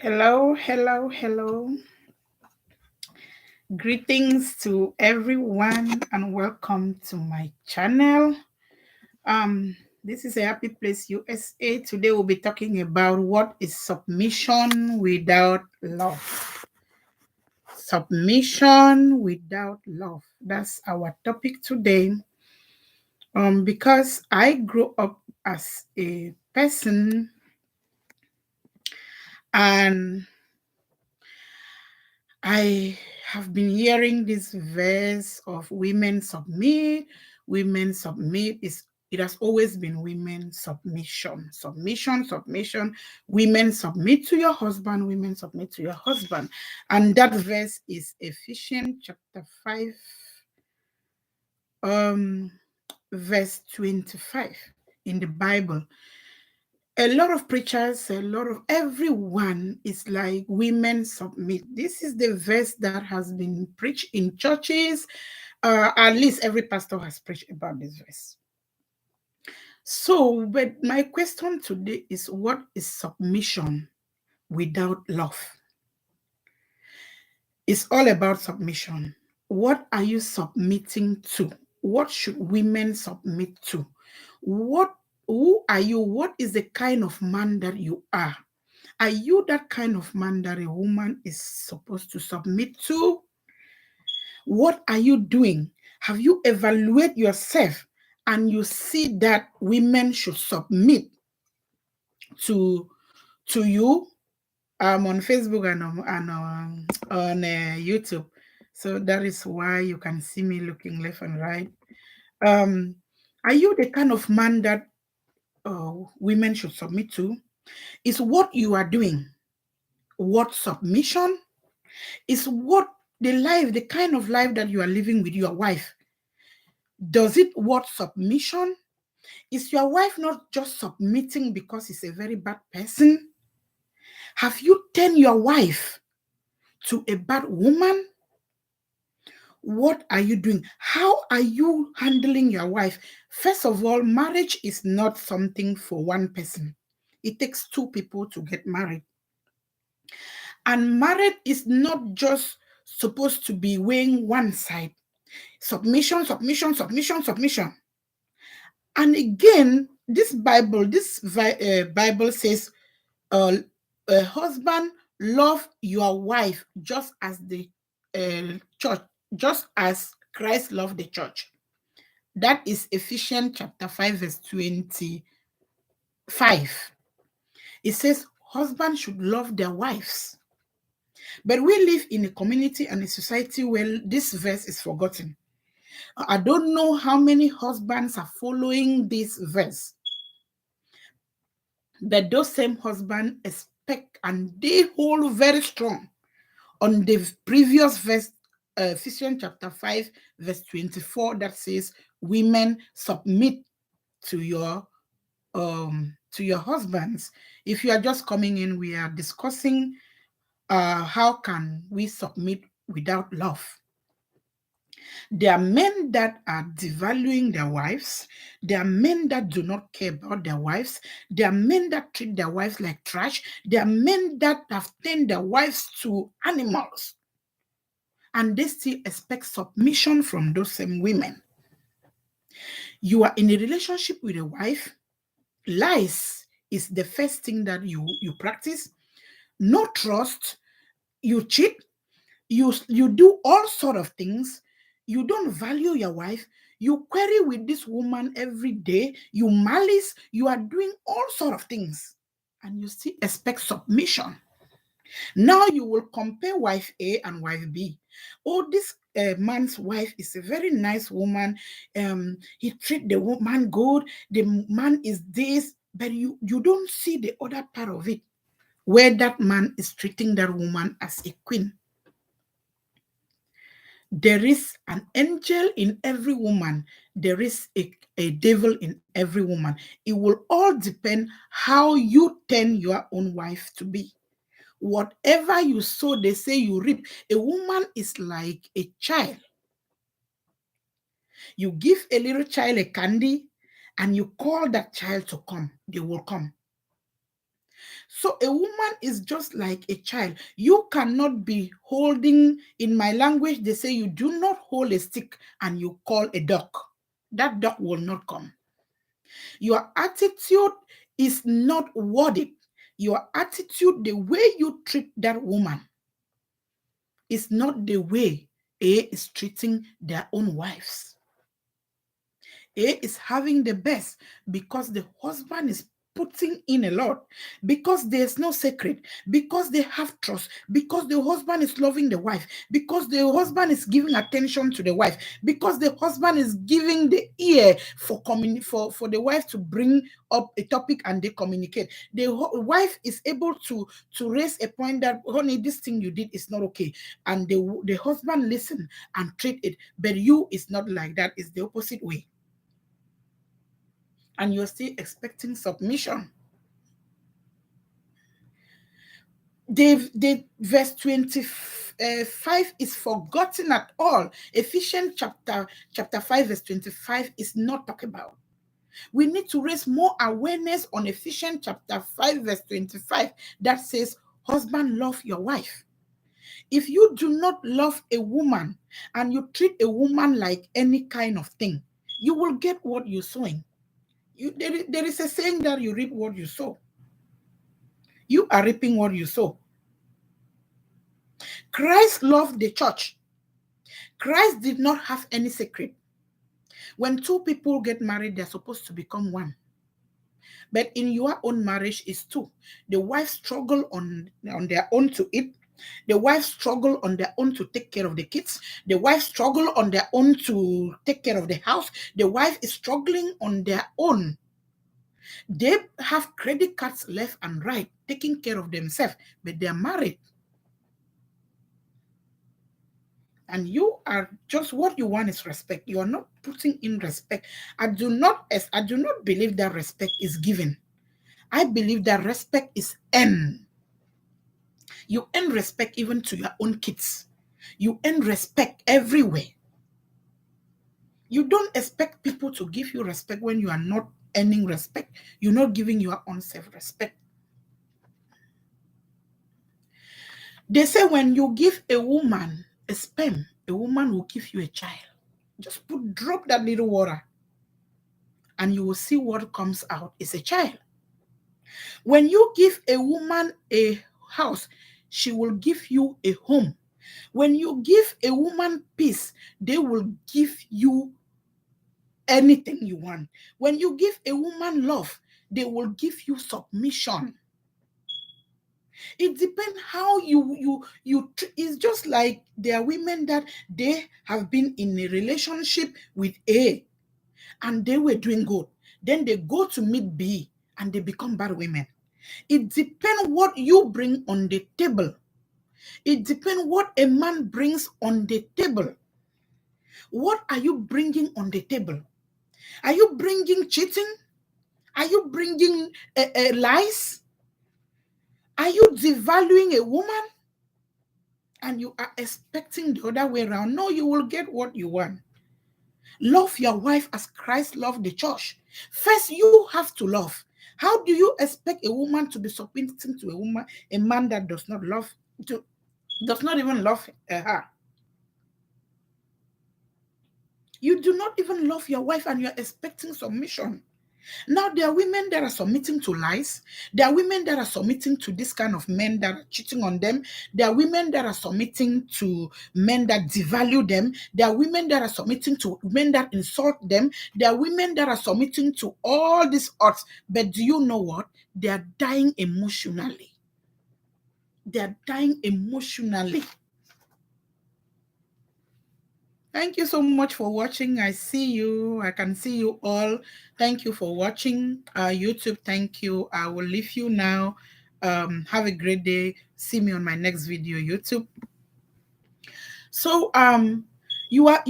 Hello, hello, hello. Greetings to everyone and welcome to my channel. This is a Happy Place USA. Today we'll be talking about what is submission without love. Submission without love. That's our topic today. Because I grew up as a person and I have been hearing this verse of women submit, women submit. It has always been women submission, submission, submission. Women submit to your husband, women submit to your husband. And that verse is Ephesians chapter 5, um, verse 25 in the Bible. A lot of preachers, a lot of everyone is like women submit. This is the verse that has been preached in churches. At least every pastor has preached about this verse. So, but my question today is what is submission without love? It's all about submission. What are you submitting to? What should women submit to? What who are you? What is the kind of man that you are? Are you that kind of man that a woman is supposed to submit to? What are you doing? Have you evaluated yourself and you see that women should submit to you on Facebook and on YouTube? So that is why you can see me looking left and right. Um, are you the kind of man that women should submit to? Is what you are doing what submission? Is what the kind of life that you are living with your wife, does it what submission? Is your wife not just submitting because he's a very bad person? Have you turned your wife to a bad woman? What are you doing? How are you handling your wife? First of all, marriage is not something for one person. It takes two people to get married. And marriage is not just supposed to be weighing one side. Submission, submission, submission, submission. And again, this Bible says, a husband love your wife just as the church, just as Christ loved the church. That is Ephesians chapter 5, verse 25. It says husbands should love their wives. But we live in a community and a society where this verse is forgotten. I don't know how many husbands are following this verse, but those same husbands expect and they hold very strong on the previous verse, Ephesians chapter 5, verse 24, that says, women submit to your husbands. If you are just coming in, we are discussing how can we submit without love. There are men that are devaluing their wives. There are men that do not care about their wives. There are men that treat their wives like trash. There are men that have turned their wives to animals. And they still expect submission from those same women. You are in a relationship with a wife. Lies is the first thing that you practice. No trust. You cheat. You do all sort of things. You don't value your wife. You query with this woman every day. You malice. You are doing all sort of things, and you still expect submission. Now you will compare wife A and wife B. Oh, this man's wife is a very nice woman. He treat the woman good. The man is this, but you don't see the other part of it, where that man is treating that woman as a queen. There is an angel in every woman. There is a devil in every woman. It will all depend how you turn your own wife to be. Whatever you sow, they say you reap. A woman is like a child. You give a little child a candy and you call that child to come. They will come. So a woman is just like a child. You cannot be holding, in my language, they say you do not hold a stick and you call a duck. That duck will not come. Your attitude is not worthy. Your attitude, the way you treat that woman, is not the way A is treating their own wives. A is having the best because the husband is putting in a lot, because there's no secret, because they have trust, because the husband is loving the wife, because the husband is giving attention to the wife, because the husband is giving the ear for the wife to bring up a topic and they communicate. The wife is able to raise a point that, honey, this thing you did is not okay, and the husband listen and treat it. But you is not like that. It's the opposite way, and you're still expecting submission. The verse 25 is forgotten at all. Ephesians chapter 5 verse 25 is not talked about. We need to raise more awareness on Ephesians chapter 5 verse 25 that says, husband, love your wife. If you do not love a woman and you treat a woman like any kind of thing, you will get what you're sowing. There is a saying that you reap what you sow. You are reaping what you sow. Christ loved the church. Christ did not have any secret. When two people get married, they're supposed to become one. But in your own marriage, it's two. The wife struggle on their own to eat. The wife struggle on their own to take care of the kids. The wife struggle on their own to take care of the house. The wife is struggling on their own. They have credit cards left and right, taking care of themselves, but they're married. And you are just, what you want is respect. You are not putting in respect. I do not believe that respect is given. I believe that respect is earned. You earn respect even to your own kids. You earn respect everywhere. You don't expect people to give you respect when you are not earning respect. You're not giving your own self-respect. They say when you give a woman a sperm, a woman will give you a child. Just drop that little water and you will see what comes out is a child. When you give a woman a house, she will give you a home. When you give a woman peace, they will give you anything you want. When you give a woman love, they will give you submission. It depends how you it's just like there are women that they have been in a relationship with A and they were doing good. Then they go to meet B and they become bad women. It depends what you bring on the table. It depends what a man brings on the table. What are you bringing on the table? Are you bringing cheating? Are you bringing lies? Are you devaluing a woman? And you are expecting the other way around? No, you will get what you want. Love your wife as Christ loved the church. First, you have to love. How do you expect a woman to be submitting to a man that does not even love her? You do not even love your wife and you're expecting submission. Now, there are women that are submitting to lies. There are women that are submitting to this kind of men that are cheating on them. There are women that are submitting to men that devalue them. There are women that are submitting to men that insult them. There are women that are submitting to all these odds. But do you know what? They are dying emotionally. They are dying emotionally. Thank you so much for watching. I see you. I can see you all. Thank you for watching. YouTube, thank you. I will leave you now. Have a great day. See me on my next video, YouTube. So you are